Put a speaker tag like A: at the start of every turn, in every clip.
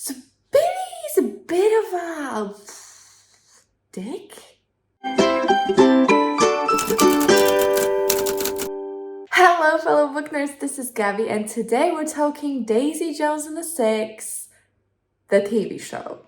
A: So Billy's a bit of a dick. Hello fellow book nerds, this is Gabby and today we're talking Daisy Jones and the Six, the TV show.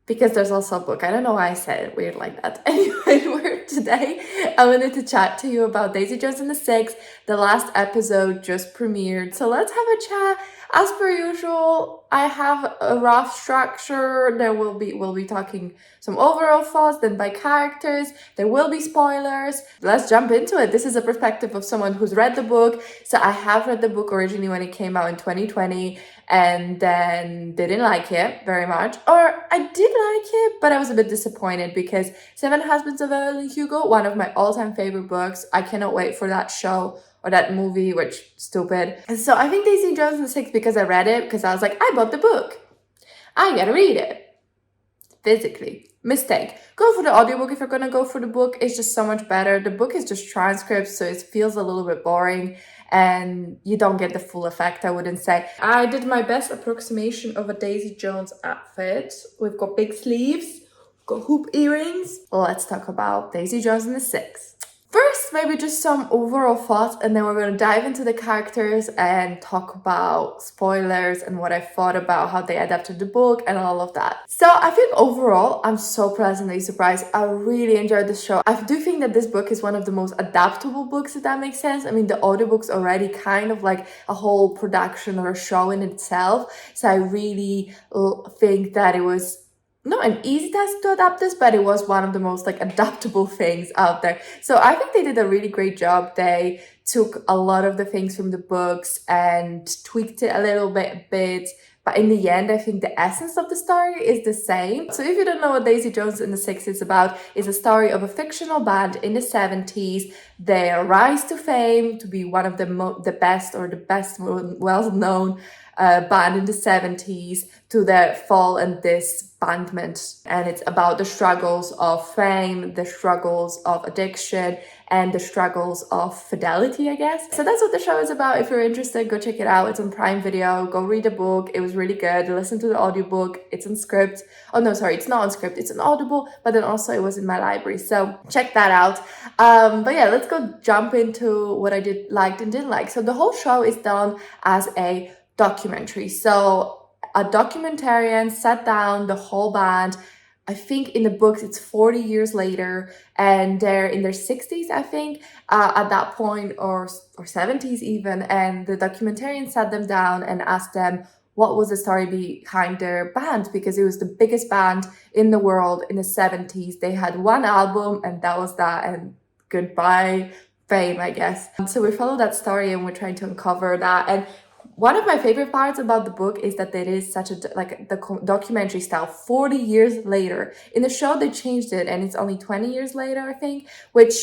A: Because there's also a book. I don't know why I said it weird like that. Anyway, today I wanted to chat to you about Daisy Jones and the Six. The last episode just premiered. So let's have a chat. As per usual, I have a rough structure. We'll be talking some overall thoughts, then by characters. There will be spoilers. Let's jump into it. This is a perspective of someone who's read the book. So I have read the book originally when it came out in 2020 and then didn't like it very much. Or I did like it, but I was a bit disappointed because Seven Husbands of Evelyn Hugo, one of my all-time favorite books. I cannot wait for that show or that movie, which stupid. And so I think Daisy Jones and the Six, because I read it, because I was like, I bought the book. I gotta read it. Physically. Mistake. Go for the audiobook if you're gonna go for the book. It's just so much better. The book is just transcripts, so it feels a little bit boring and you don't get the full effect, I wouldn't say. I did my best approximation of a Daisy Jones outfit. We've got big sleeves, we've got hoop earrings. Let's talk about Daisy Jones and the Six. First, maybe just some overall thoughts, and then we're going to dive into the characters and talk about spoilers and what I thought about how they adapted the book and all of that. So I think overall, I'm so pleasantly surprised. I really enjoyed the show. I do think that this book is one of the most adaptable books, if that makes sense. I mean, the audiobook's already kind of like a whole production or a show in itself. So I really think that it was not an easy task to adapt this, but it was one of the most like adaptable things out there. So I think they did a really great job. They took a lot of the things from the books and tweaked it a little bit. But in the end, I think the essence of the story is the same. So if you don't know what Daisy Jones and the Six is about, it's a story of a fictional band in the 70s. Their rise to fame, to be one of the best well-known band in the 70s, to their fall and disbandment. And it's about the struggles of fame, the struggles of addiction, and the struggles of fidelity, I guess. So that's what the show is about. If you're interested, go check it out. It's on Prime Video. Go read the book. It was really good. Listen to the audiobook. It's on script. Oh no, sorry, it's not on script. It's on Audible, but then also it was in my library. So check that out. But yeah, let's go jump into what I liked and didn't like. So the whole show is done as a documentary. So a documentarian sat down the whole band. I think in the books it's 40 years later and they're in their 60s, I think, at that point, or 70s even. And the documentarian sat them down and asked them what was the story behind their band, because it was the biggest band in the world in the 70s. They had one album and that was that, and goodbye fame, I guess. So we follow that story and we're trying to uncover that. And one of my favorite parts about the book is that it is such a the documentary style 40 years later. In the show they changed it and it's only 20 years later, I think, which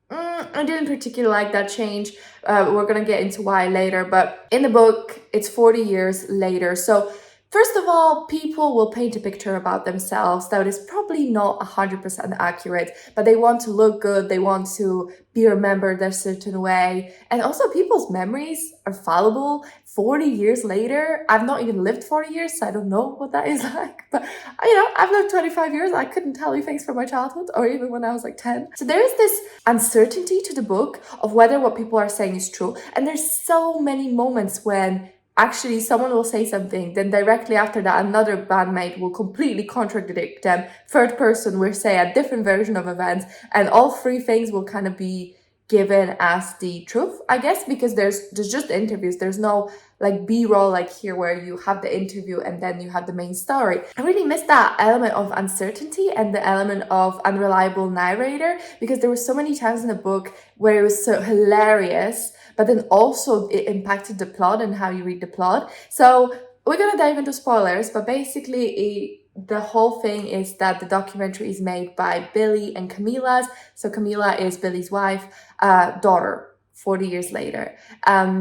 A: I didn't particularly like that change. We're gonna get into why later, but in the book it's 40 years later. So first of all, people will paint a picture about themselves that is probably not 100% accurate, but they want to look good, they want to be remembered a certain way. And also people's memories are fallible. 40 years later, I've not even lived 40 years, so I don't know what that is like. But, you know, I've lived 25 years, I couldn't tell you things from my childhood or even when I was like 10. So there is this uncertainty to the book of whether what people are saying is true. And there's so many moments when actually someone will say something, then directly after that another bandmate will completely contradict them. Third person will say a different version of events, and all three things will kind of be given as the truth, I guess, because there's just interviews. There's no like B-roll like here where you have the interview and then you have the main story. I really missed that element of uncertainty and the element of unreliable narrator, because there were so many times in the book where it was so hilarious, but then also it impacted the plot and how you read the plot. So we're gonna dive into spoilers, but basically the whole thing is that the documentary is made by Billy and Camilla's. So Camilla is Billy's wife, daughter, 40 years later.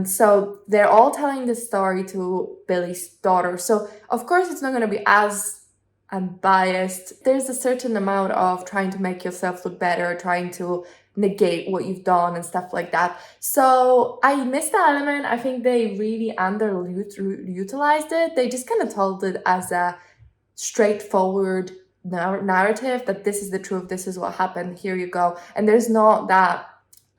A: So they're all telling the story to Billy's daughter. So of course it's not going to be as unbiased. There's a certain amount of trying to make yourself look better, trying to negate what you've done and stuff like that. So I missed that element. I think they really underutilized it. They just kind of told it as a straightforward narrative that this is the truth, this is what happened, here you go. And there's not that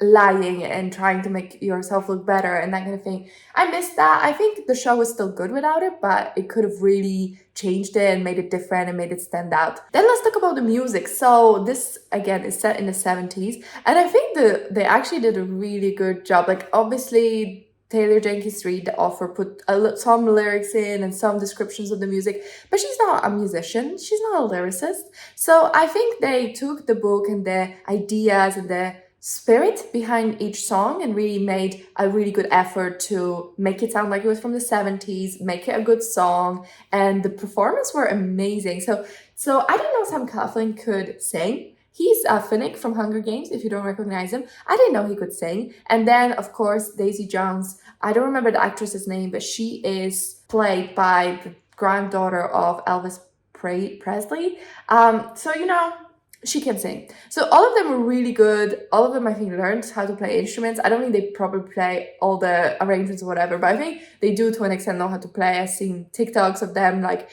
A: lying and trying to make yourself look better and that kind of thing. I missed that. I think the show was still good without it, but it could have really changed it and made it different and made it stand out. Then let's talk about the music. So this, again, is set in the 70s. And I think they actually did a really good job. Like, obviously, Taylor Jenkins Reid, the author, put some lyrics in and some descriptions of the music, but she's not a musician. She's not a lyricist. So I think they took the book and the ideas and the spirit behind each song and really made a really good effort to make it sound like it was from the 70s, make it a good song, and the performances were amazing. So I didn't know Sam Claflin could sing. He's Finnick from Hunger Games, if you don't recognize him. I didn't know he could sing. And then, of course, Daisy Jones. I don't remember the actress's name, but she is played by the granddaughter of Elvis Presley. So, you know, she can sing. So all of them were really good. All of them, I think, learned how to play instruments. I don't think they probably play all the arrangements or whatever, but I think they do to an extent know how to play. I've seen TikToks of them like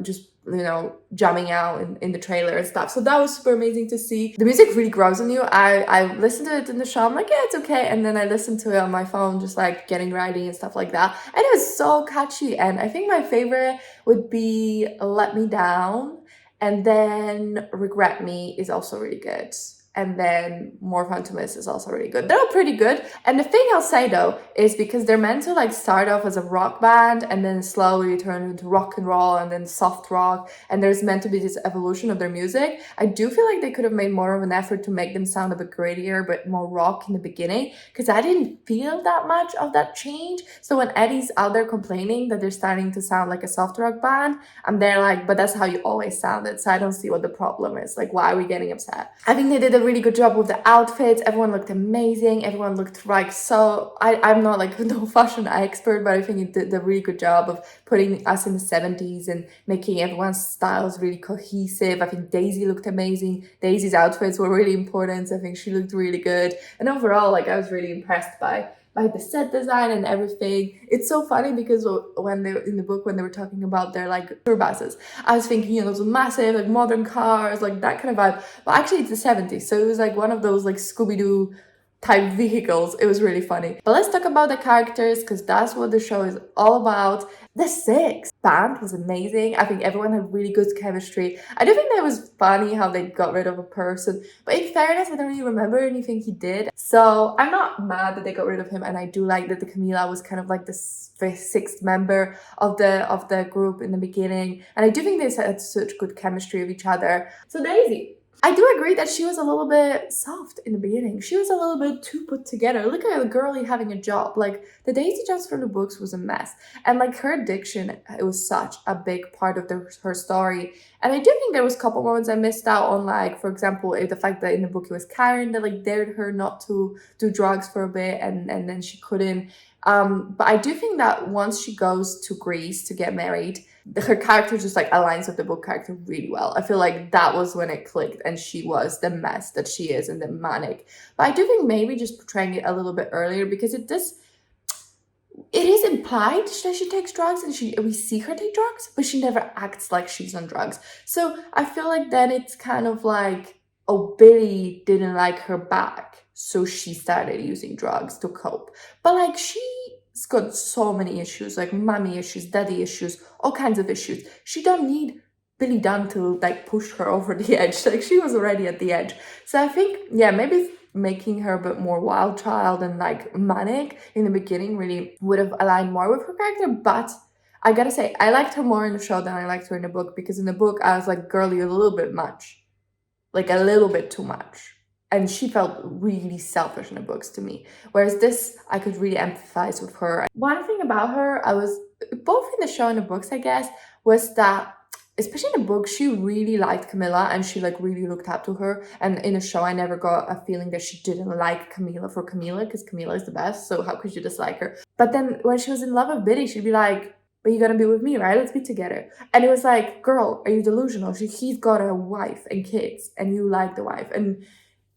A: just, you know, jamming out in the trailer and stuff. So that was super amazing to see. The music really grows on you. I listened to it in the show. I'm like, yeah, it's okay. And then I listened to it on my phone, just like getting ready and stuff like that. And it was so catchy. And I think my favorite would be Let Me Down. And then Regret Me is also really good. And then More Fun to Miss is also really good. They're all pretty good. And the thing I'll say though, is because they're meant to like start off as a rock band and then slowly turn into rock and roll and then soft rock. And there's meant to be this evolution of their music. I do feel like they could have made more of an effort to make them sound a bit grittier, but more rock in the beginning. Because I didn't feel that much of that change. So when Eddie's out there complaining that they're starting to sound like a soft rock band, I'm there like, but that's how you always sounded. So I don't see what the problem is. Like, why are we getting upset? I think they did a really good job with the outfits. Everyone looked amazing. Everyone looked like so. I'm not like no fashion expert, but I think it did a really good job of putting us in the 70s and making everyone's styles really cohesive. I think Daisy looked amazing. Daisy's outfits were really important. I think she looked really good. And overall, like, I was really impressed by the set design and everything. It's so funny because when they in the book, when they were talking about their like tour buses, I was thinking, you know, those massive like modern cars, like that kind of vibe. But actually it's the 70s, so it was like one of those like Scooby-Doo type vehicles. It was really funny. But let's talk about the characters, because that's what the show is all about. The Six band was amazing. I think everyone had really good chemistry. I do think that was funny how they got rid of a person, but in fairness, I don't really remember anything he did. So I'm not mad that they got rid of him, and I do like that the Camilla was kind of like the sixth member of the group in the beginning. And I do think they had such good chemistry with each other. So Daisy, I do agree that she was a little bit soft in the beginning. She was a little bit too put together. Look at a girlie having a job. Like, the Daisy Jones from the books was a mess. And like her addiction, it was such a big part of her story. And I do think there was a couple moments I missed out on, like, for example, the fact that in the book it was Karen that like dared her not to do drugs for a bit and then she couldn't. But I do think that once she goes to Greece to get married, her character just like aligns with the book character really well. I feel like that was when it clicked and she was the mess that she is and the manic. But I do think maybe just portraying it a little bit earlier, because it is implied that she takes drugs and we see her take drugs, but she never acts like she's on drugs. So I feel like then it's kind of like, oh, Billy didn't like her back, so she started using drugs to cope. But like, she's got so many issues, like mommy issues, daddy issues, all kinds of issues. She don't need Billy Dunne to like push her over the edge. Like, she was already at the edge. So I think, yeah, maybe making her a bit more wild child and like manic in the beginning really would have aligned more with her character. But I gotta say, I liked her more in the show than I liked her in the book, because in the book I was like, girl, you're a little bit much, like a little bit too much. And she felt really selfish in the books to me. Whereas this, I could really empathize with her. One thing about her, I was, both in the show and the books, I guess, was that, especially in the book, she really liked Camilla and she like really looked up to her. And in the show, I never got a feeling that she didn't like Camilla for Camilla, because Camilla is the best. So how could you dislike her? But then when she was in love with Billy, she'd be like, but you're gonna be with me, right? Let's be together. And it was like, girl, are you delusional? He's got a wife and kids and you like the wife. And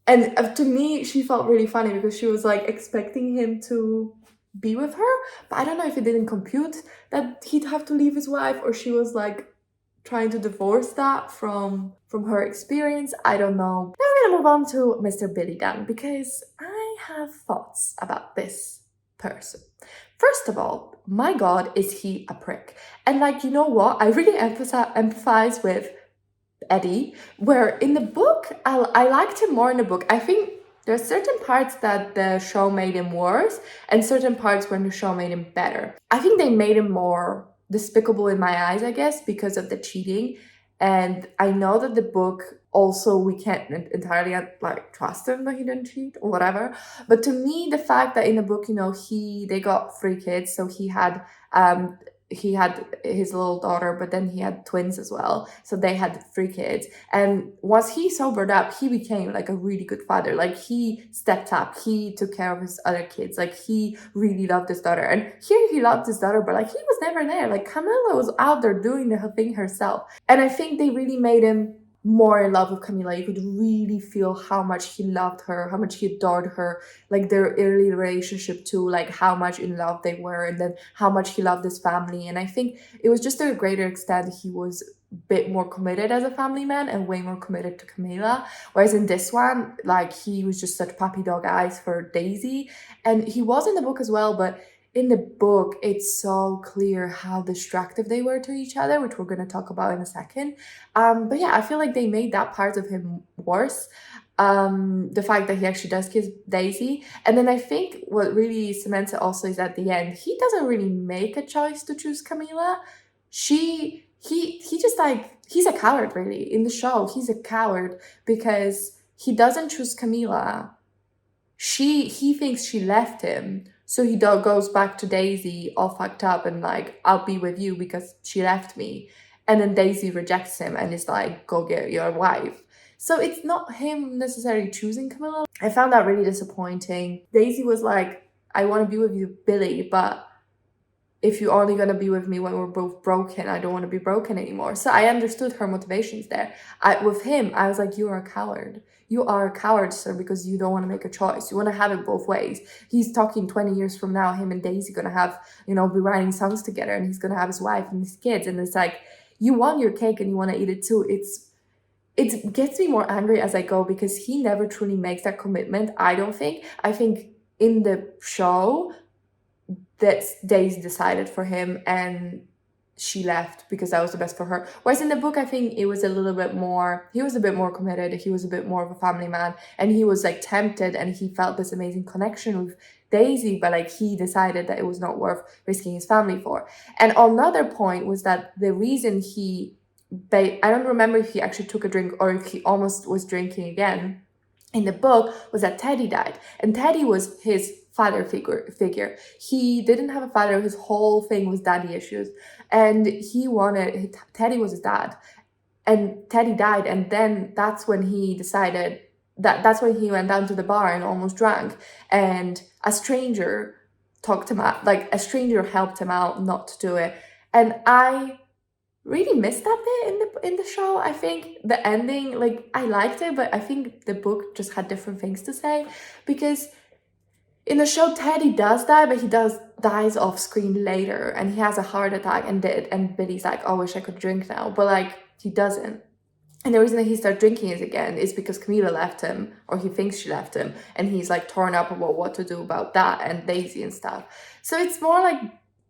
A: And to me, she felt really funny because she was like expecting him to be with her, but I don't know if it didn't compute that he'd have to leave his wife, or she was like trying to divorce that from her experience. I don't know. Now we're gonna move on to Mr. Billy Dunne, because I have thoughts about this person. First of all, my God, is he a prick? And like, you know what? I really empathize with Eddie, where in the book, I liked him more in the book. I think there's certain parts that the show made him worse, and certain parts when the show made him better. I think they made him more despicable in my eyes, I guess, because of the cheating. And I know that the book also, we can't entirely like trust him that he didn't cheat or whatever. But to me, the fact that in the book, you know, they got 3 kids, so he had his little daughter, but then he had twins as well. So they had 3 kids. And once he sobered up, he became like a really good father. Like he stepped up, he took care of his other kids. Like he really loved his daughter. And here he loved his daughter, but like he was never there. Like Camilla was out there doing the thing herself. And I think they really made him more in love with Camilla. You could really feel how much he loved her, how much he adored her, like their early relationship too, like how much in love they were, and then how much he loved his family. And I think it was just to a greater extent he was a bit more committed as a family man and way more committed to Camilla. Whereas in this one, like he was just such puppy dog eyes for Daisy. And he was in the book as well, but in the book, it's so clear how distractive they were to each other, which we're going to talk about in a second. But yeah, I feel like they made that part of him worse. The fact that he actually does kiss Daisy. And then I think what really cements it also is at the end, he doesn't really make a choice to choose Camilla. He just like, he's a coward really. In the show, he's a coward because he doesn't choose Camilla. He thinks she left him. So he goes back to Daisy all fucked up and like, I'll be with you because she left me. And then Daisy rejects him and is like, go get your wife. So it's not him necessarily choosing Camilla. I found that really disappointing. Daisy was like, I want to be with you, Billy, but if you're only going to be with me when we're both broken, I don't want to be broken anymore. So I understood her motivations there. With him, I was like, you are a coward. You are a coward, sir, because you don't want to make a choice. You want to have it both ways. He's talking 20 years from now, him and Daisy going to have, you know, be writing songs together, and he's going to have his wife and his kids. And it's like, you want your cake and you want to eat it too. It gets me more angry as I go because he never truly makes that commitment, I don't think. I think in the show that Daisy decided for him and she left because that was the best for her. Whereas in the book, I think it was a little bit more, he was a bit more committed, he was a bit more of a family man, and he was like tempted and he felt this amazing connection with Daisy, but like he decided that it was not worth risking his family for. And another point was that the reason I don't remember if he actually took a drink or if he almost was drinking again in the book, was that Teddy died. And Teddy was his father figure. He didn't have a father. His whole thing was daddy issues. And Teddy was his dad. And Teddy died. And then that's when he decided that's when he went down to the bar and almost drank. And a stranger talked him out, like a stranger helped him out not to do it. And I really missed that bit in the show. I think the ending, like I liked it, but I think the book just had different things to say, because in the show Teddy does die, but he dies off screen later, and he has a heart attack and Billy's like, oh, I wish I could drink now, but like he doesn't. And the reason that he started drinking again is because Camilla left him, or he thinks she left him, and he's like torn up about what to do about that and Daisy and stuff. So it's more like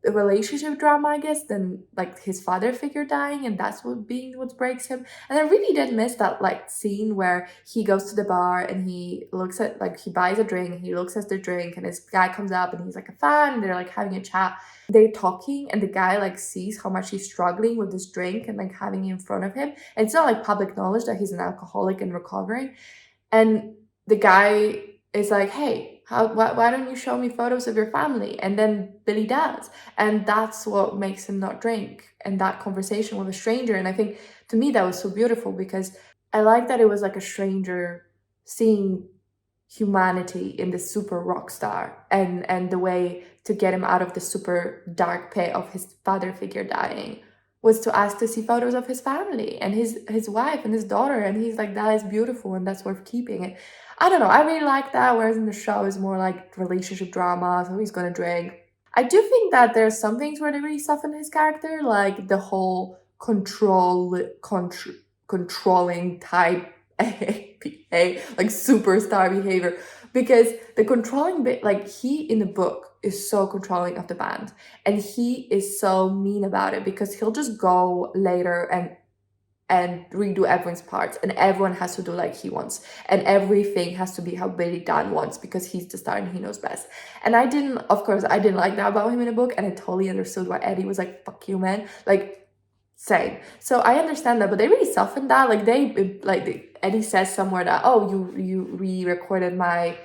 A: a relationship drama, I guess, than like his father figure dying, and that's what breaks him. And I really did miss that like scene where he goes to the bar and he looks at, like, he buys a drink, he looks at the drink, and this guy comes up and he's like a fan, and they're like having a chat, they're talking, and the guy like sees how much he's struggling with this drink and like having it in front of him, and it's not like public knowledge that he's an alcoholic and recovering. And the guy is like, hey, why don't you show me photos of your family? And then Billy does. And that's what makes him not drink. And that conversation with a stranger. And I think, to me, that was so beautiful, because I like that it was like a stranger seeing humanity in this super rock star, and the way to get him out of the super dark pit of his father figure dying was to ask to see photos of his family and his wife and his daughter, and he's like, that is beautiful and that's worth keeping. And I don't know, I really like that, whereas in the show it's more like relationship drama, so he's gonna drink. I do think that there's some things where they really soften his character, like the whole controlling type like superstar behavior, because the controlling bit, like he in the book is so controlling of the band, and he is so mean about it because he'll just go later and redo everyone's parts, and everyone has to do like he wants, and everything has to be how Billy Dunne wants because he's the star and he knows best. And I didn't like that about him in the book, and I totally understood why Eddie was like, fuck you, man, like same. So I understand that, but they really softened that. Like Eddie says somewhere that, oh, you re-recorded my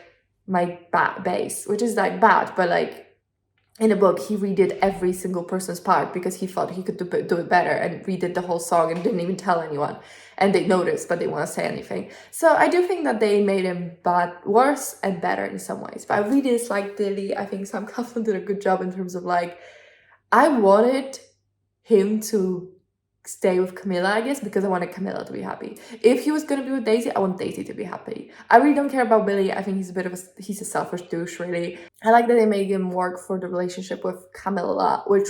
A: bass, which is like bad, but like in the book he redid every single person's part because he thought he could do it better, and redid the whole song and didn't even tell anyone, and they noticed but they didn't want to say anything. So I do think that they made him worse and better in some ways. But I really dislike Billy. I think Sam Claflin did a good job in terms of like, I wanted him to stay with Camilla, I guess, because I wanted Camilla to be happy. If he was gonna be with Daisy, I want Daisy to be happy. I really don't care about Billy. I think he's a selfish douche, really. I like that they made him work for the relationship with Camilla, which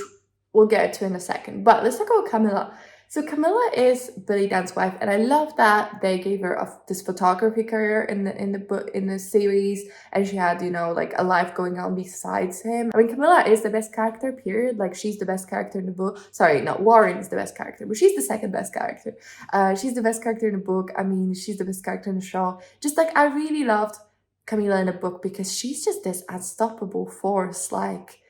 A: we'll get to in a second. But let's talk about Camilla. So Camilla is Billy Dunne's wife, and I love that they gave her this photography career in the series, and she had, you know, like a life going on besides him. I mean, Camilla is the best character, period. Like, she's the best character in the book. Sorry, no, Warren is the best character, but she's the second best character. She's the best character in the book. I mean, she's the best character in the show. Just like, I really loved Camilla in the book because she's just this unstoppable force. Like,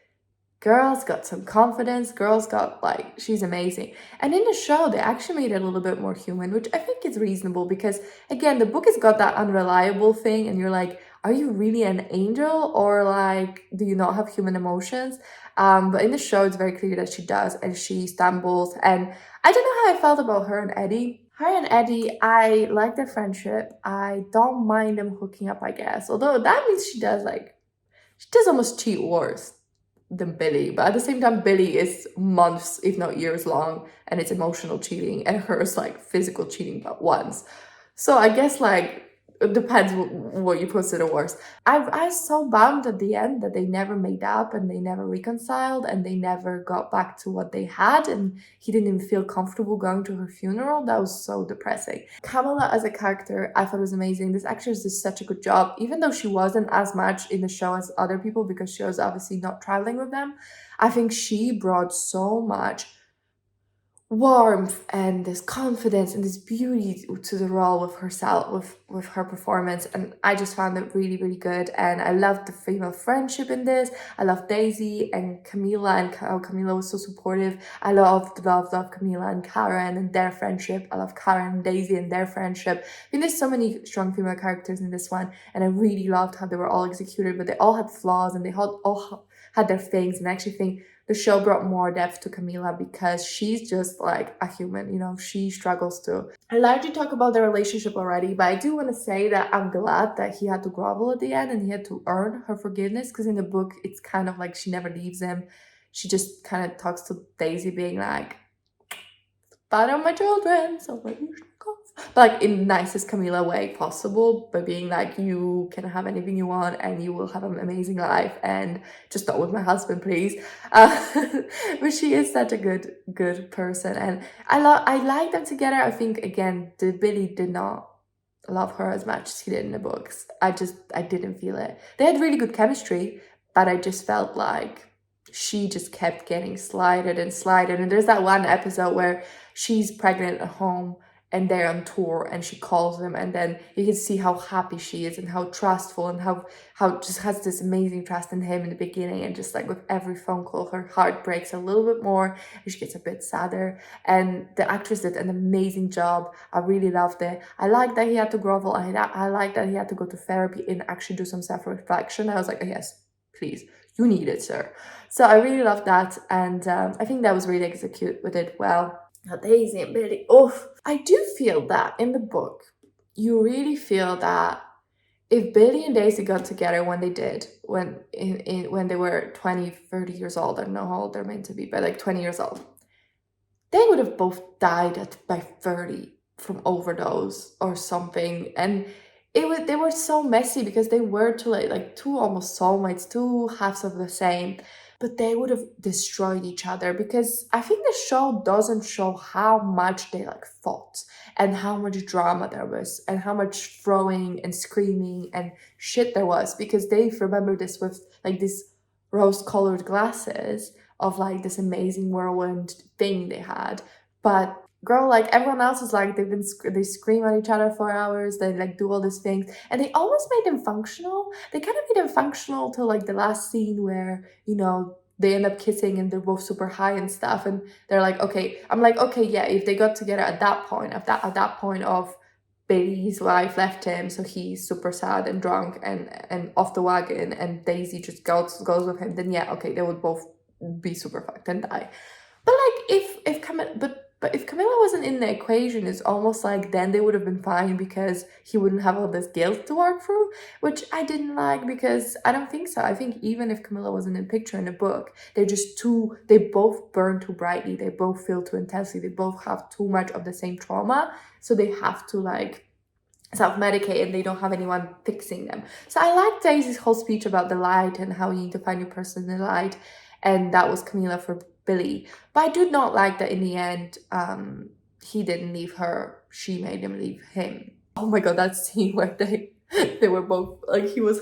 A: girl's got some confidence, girl's got, like, she's amazing. And in the show, they actually made it a little bit more human, which I think is reasonable because, again, the book has got that unreliable thing, and you're like, are you really an angel, or like, do you not have human emotions? But in the show, it's very clear that she does, and she stumbles, and I don't know how I felt about her and Eddie. Her and Eddie, I like their friendship. I don't mind them hooking up, I guess, although that means she does almost cheat worse than Billy, but at the same time, Billy is months, if not years long, and it's emotional cheating, and hers like physical cheating but once. So I guess like it depends what you consider worse. I was so bummed at the end that they never made up and they never reconciled and they never got back to what they had, and he didn't even feel comfortable going to her funeral. That was so depressing. Camilla as a character, I thought was amazing. This actress did such a good job, even though she wasn't as much in the show as other people because she was obviously not traveling with them. I think she brought so much warmth and this confidence and this beauty to the role with herself, with her performance, and I just found it really, really good. And I loved the female friendship in this. I loved Daisy and Camilla, and how Camilla was so supportive. I loved Camilla and Karen and their friendship. I love Karen and Daisy and their friendship. I mean, there's so many strong female characters in this one, and I really loved how they were all executed, but they all had flaws and they all had their things. And I actually think the show brought more depth to Camilla because she's just like a human, you know, she struggles too. I largely talk about their relationship already, but I do want to say that I'm glad that he had to grovel at the end and he had to earn her forgiveness, because in the book, it's kind of like she never leaves him. She just kind of talks to Daisy being like, "Bad on my children, so like, you should go." But like in the nicest Camilla way possible, by being like, you can have anything you want and you will have an amazing life, and just not with my husband, please. But she is such a good person, and I like them together. I think, again, Billy did not love her as much as he did in the books. I didn't feel it. They had really good chemistry, but I just felt like she just kept getting slighted. And there's that one episode where she's pregnant at home and they're on tour and she calls him, and then you can see how happy she is and how trustful, and how just has this amazing trust in him in the beginning, and just like with every phone call her heart breaks a little bit more and she gets a bit sadder. And the actress did an amazing job. I really loved it. I like that he had to grovel. I like that he had to go to therapy and actually do some self-reflection. I was like, oh, yes, please, you need it, sir. So I really loved that, and I think that was really executed with it well. Now Daisy and Billy, I do feel that in the book, you really feel that if Billy and Daisy got together when they did, when they were 20, 30 years old, I don't know how old they're meant to be, but like 20 years old, they would have both died by 30 from overdose or something. And they were so messy because they were two like two almost soulmates, two halves of the same, but they would have destroyed each other, because I think the show doesn't show how much they like fought and how much drama there was and how much throwing and screaming and shit there was, because they remember this with like these rose-colored glasses of like this amazing whirlwind thing they had. But girl, like everyone else is like they scream at each other for hours, they like do all these things, and they almost made them functional. They kind of made them functional till like the last scene where, you know, they end up kissing and they're both super high and stuff, and they're like, okay, I'm like, okay, yeah, if they got together at that point, at that point of Billy's wife left him, so he's super sad and drunk and off the wagon, and Daisy just goes with him, then yeah, okay, they would both be super fucked and die. But like if Camilla, but if Camilla wasn't in the equation, it's almost like then they would have been fine, because he wouldn't have all this guilt to work through, which I didn't like, because I don't think so. I think even if Camilla wasn't in the picture in the book, they both burn too brightly, they both feel too intensely, they both have too much of the same trauma, so they have to like self-medicate and they don't have anyone fixing them. So I like Daisy's whole speech about the light and how you need to find your person in the light, and that was Camilla for Billy. But I do not like that in the end, he didn't leave her, she made him leave him. Oh my god, that scene where they were both like, she was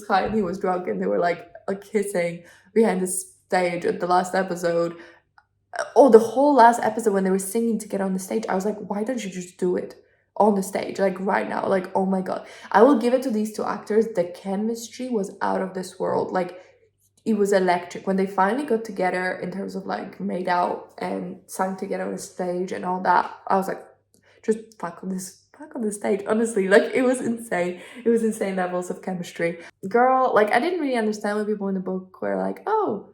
A: high and he was drunk, and they were like kissing behind the stage at the last episode. Oh, the whole last episode when they were singing to get on the stage, I was like, why don't you just do it on the stage, like right now? Like, oh my god, I will give it to these two actors, the chemistry was out of this world. Like, it was electric when they finally got together, in terms of like made out and sang together on the stage and all that. I was like, just fuck on the stage, honestly. Like, it was insane. It was insane levels of chemistry. Girl, like, I didn't really understand when people in the book were like, oh,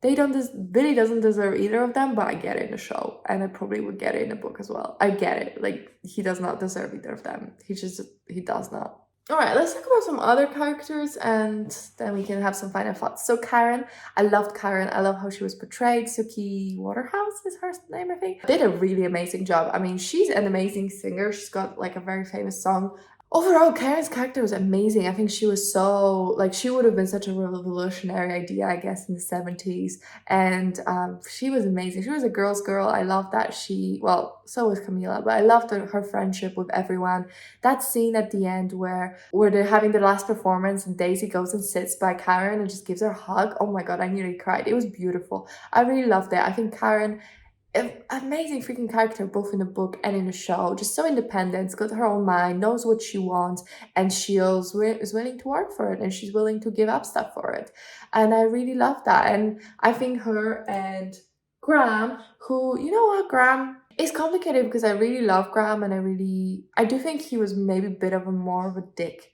A: Billy doesn't deserve either of them, but I get it in the show, and I probably would get it in the book as well. I get it. Like, he does not deserve either of them. He does not. All right, let's talk about some other characters, and then we can have some final thoughts. So Karen, I loved Karen. I love how she was portrayed. Suki Waterhouse is her name, I think. Did a really amazing job. I mean, she's an amazing singer. She's got like a very famous song. Overall, Karen's character was amazing. I think she was so, like, she would have been such a revolutionary idea, I guess, in the 70s. And she was amazing. She was a girl's girl. I love that well, so was Camilla, but I loved her friendship with everyone. That scene at the end where they're having the last performance and Daisy goes and sits by Karen and just gives her a hug. Oh my god, I nearly cried. It was beautiful. I really loved it. I think Karen, amazing freaking character, both in the book and in the show, just so independent, got her own mind, knows what she wants, and she is willing to work for it, and she's willing to give up stuff for it. And I really love that. And I think her and Graham, who, you know what, Graham is complicated, because I really love Graham, and I do think he was maybe a bit of a more of a dick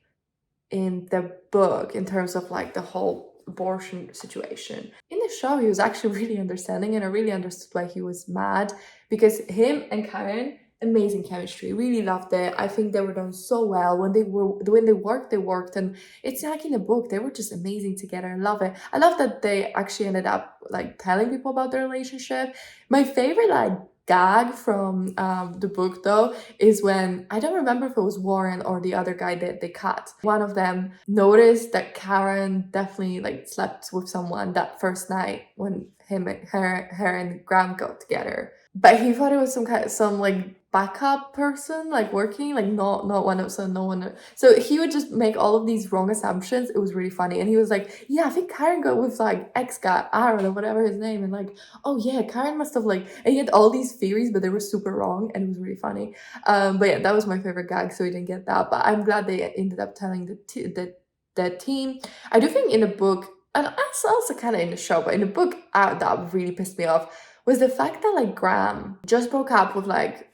A: in the book, in terms of like the whole abortion situation. In the show, he was actually really understanding, and I really understood why he was mad, because him and Karen, amazing chemistry, really loved it. I think they were done so well. When they worked, and it's like in the book, they were just amazing together. I love it. I love that they actually ended up like telling people about their relationship. My favorite like gag from the book though is when, I don't remember if it was Warren or the other guy that they cut, one of them noticed that Karen definitely like slept with someone that first night when her and Graham got together, but he thought it was some like backup person like working, like not one of, so no one, so he would just make all of these wrong assumptions. It was really funny, and he was like, yeah, I think Karen got with like ex guy Aaron or whatever his name, and like, oh yeah, Karen must have like, and he had all these theories, but they were super wrong, and it was really funny. But yeah, that was my favorite gag, so he didn't get that, but I'm glad they ended up telling the team. I do think in the book, and also kind of in the show, but in the book, that really pissed me off, was the fact that like Graham just broke up with like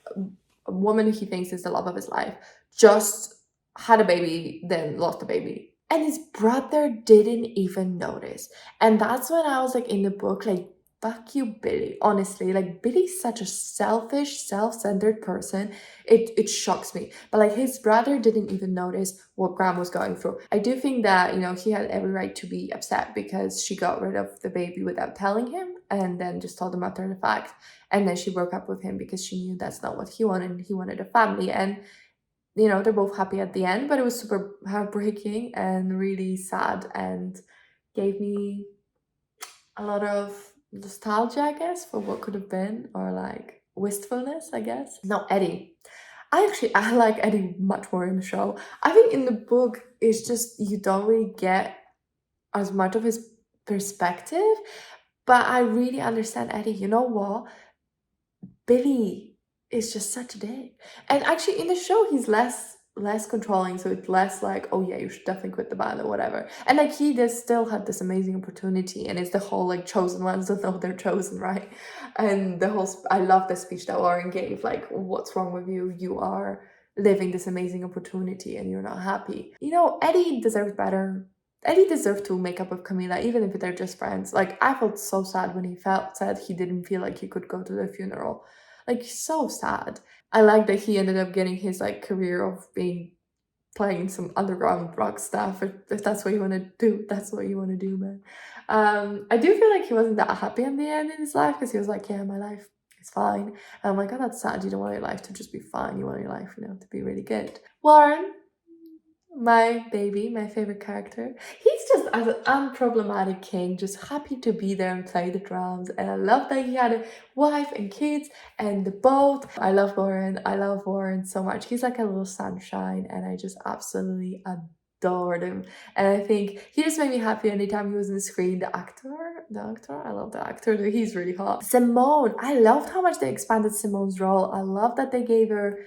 A: a woman he thinks is the love of his life, just had a baby, then lost the baby, and his brother didn't even notice. And that's when I was like, in the book, like, fuck you, Billy. Honestly, like, Billy's such a selfish, self-centered person. It shocks me. But like, his brother didn't even notice what Graham was going through. I do think that, he had every right to be upset because she got rid of the baby without telling him and then just told him after the fact. And then she broke up with him because she knew that's not what he wanted. He wanted a family. And they're both happy at the end, but it was super heartbreaking and really sad and gave me a lot of nostalgia, I guess, for what could have been, or like wistfulness, I guess. No, Eddie. I like Eddie much more in the show. I think in the book, it's just you don't really get as much of his perspective, but I really understand Eddie. You know what? Billy is just such a dick. And actually in the show he's less controlling, so it's less like, oh yeah, you should definitely quit the band or whatever. And like he does still have this amazing opportunity, and it's the whole like chosen ones don't know they're chosen, right? And the whole I love the speech that Warren gave, like, what's wrong with you? You are living this amazing opportunity and you're not happy. Eddie deserves better. Eddie deserved to make up with Camilla, even if they're just friends. Like, I felt so sad when he said he didn't feel like he could go to the funeral. Like, so sad. I like that he ended up getting his like career of playing some underground rock stuff. If that's what you want to do, that's what you want to do, man. I do feel like he wasn't that happy in the end in his life, because he was like, yeah, my life is fine. And I'm like, oh, that's sad. You don't want your life to just be fine. You want your life, to be really good. Warren, my baby, my favorite character. He's just an unproblematic king, just happy to be there and play the drums. And I love that he had a wife and kids and the boat. I love Warren. I love Warren so much. He's like a little sunshine, and I just absolutely adored him. And I think he just made me happy anytime he was on the screen. The actor, I love the actor. He's really hot. Simone, I loved how much they expanded Simone's role. I love that they gave her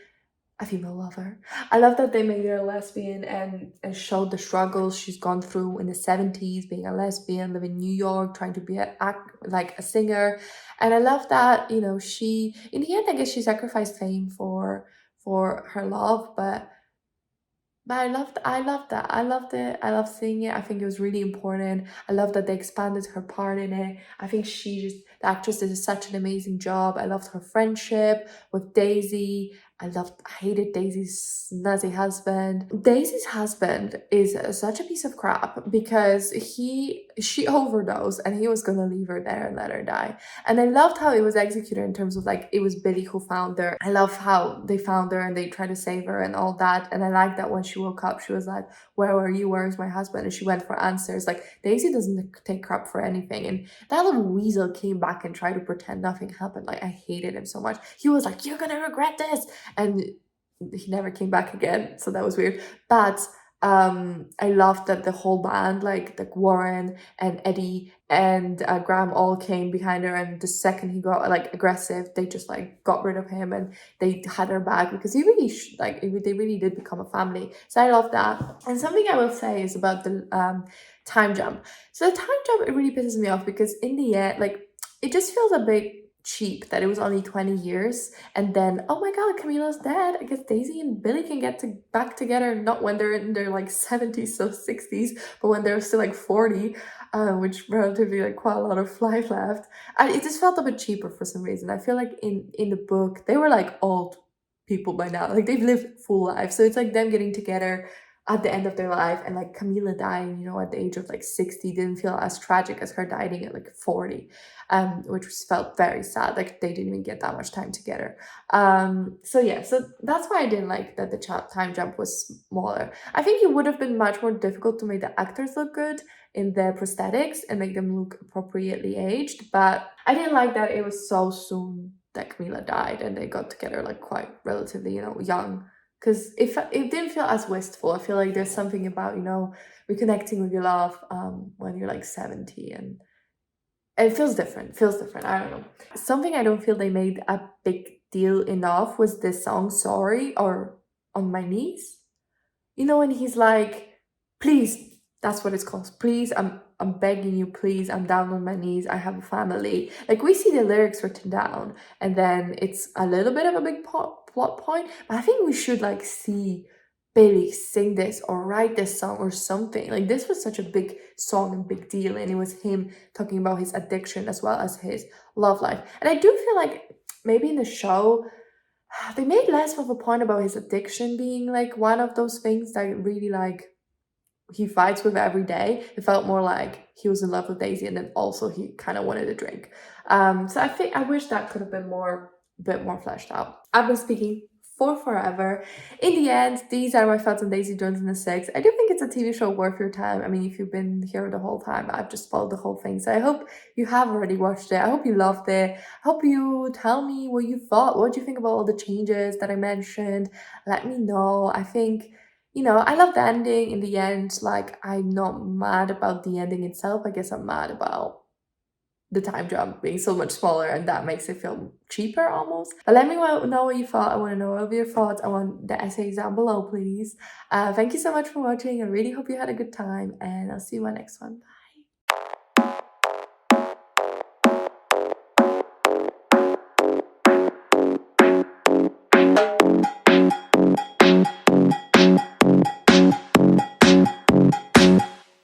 A: a female lover. I love that they made her a lesbian and showed the struggles she's gone through in the 70s, being a lesbian, living in New York, trying to be a singer. And I love that, she, in the end, I guess she sacrificed fame for her love, but I loved that. I loved it. I loved seeing it. I think it was really important. I love that they expanded her part in it. I think the actress did such an amazing job. I loved her friendship with Daisy. I hated Daisy's snazzy husband. Daisy's husband is such a piece of crap because she overdosed and he was gonna leave her there and let her die. And I loved how it was executed in terms of like, it was Billy who found her. I love how they found her and they tried to save her and all that. And I like that when she woke up, she was like, where were you? Where's my husband? And she went for answers. Like, Daisy doesn't take crap for anything. And that little weasel came back and tried to pretend nothing happened. Like, I hated him so much. He was like, you're gonna regret this. And he never came back again. So that was weird. But I loved that the whole band, like Warren and Eddie and Graham all came behind her, and the second he got like aggressive, they just like got rid of him and they had her back, because he really they really did become a family. So I love that. And something I will say is about the time jump. So the time jump, it really pisses me off, because in the end, like, it just feels a bit cheap that it was only 20 years and then, oh my god, Camilla's dead. I guess Daisy and Billy can get back together, not when they're in their like 70s, so 60s, but when they're still like 40, which relatively like quite a lot of life left. And it just felt a bit cheaper for some reason. I feel like in the book they were like old people by now, like they've lived full lives, so it's like them getting together at the end of their life, and like Camilla dying, at the age of like 60 didn't feel as tragic as her dying at like 40, which felt very sad. Like, they didn't even get that much time together. So yeah, so that's why I didn't like that the time jump was smaller. I think it would have been much more difficult to make the actors look good in their prosthetics and make them look appropriately aged, but I didn't like that it was so soon that Camilla died and they got together like quite relatively, young. Because it didn't feel as wistful. I feel like there's something about, reconnecting with your love when you're like 70, and it feels different. I don't know. Something I don't feel they made a big deal enough was this song Sorry, or On My Knees. When he's like, please, that's what it's called. Please, I'm begging you, please, I'm down on my knees, I have a family. Like, we see the lyrics written down, and then it's a little bit of a big plot point, but I think we should like see Billy, sing this or write this song or something. Like, this was such a big song and big deal, and it was him talking about his addiction as well as his love life. And I do feel like maybe in the show they made less of a point about his addiction being like one of those things that really like he fights with every day. It felt more like he was in love with Daisy, and then also he kind of wanted a drink. So I think I wish that could have been a bit more fleshed out. I've been speaking for forever. In the end, these are my thoughts on Daisy Jones and the Six. I do think it's a TV show worth your time. I mean, if you've been here the whole time, I've just followed the whole thing. So I hope you have already watched it. I hope you loved it. I hope you tell me what you thought. What do you think about all the changes that I mentioned? Let me know. I think, I love the ending in the end. Like, I'm not mad about the ending itself. I guess I'm mad about the time jump being so much smaller, and that makes it feel cheaper almost. But let me know what you thought. I want to know all of your thoughts. I want the essays down below, please. Thank you so much for watching. I really hope you had a good time, and I'll see you in my next one.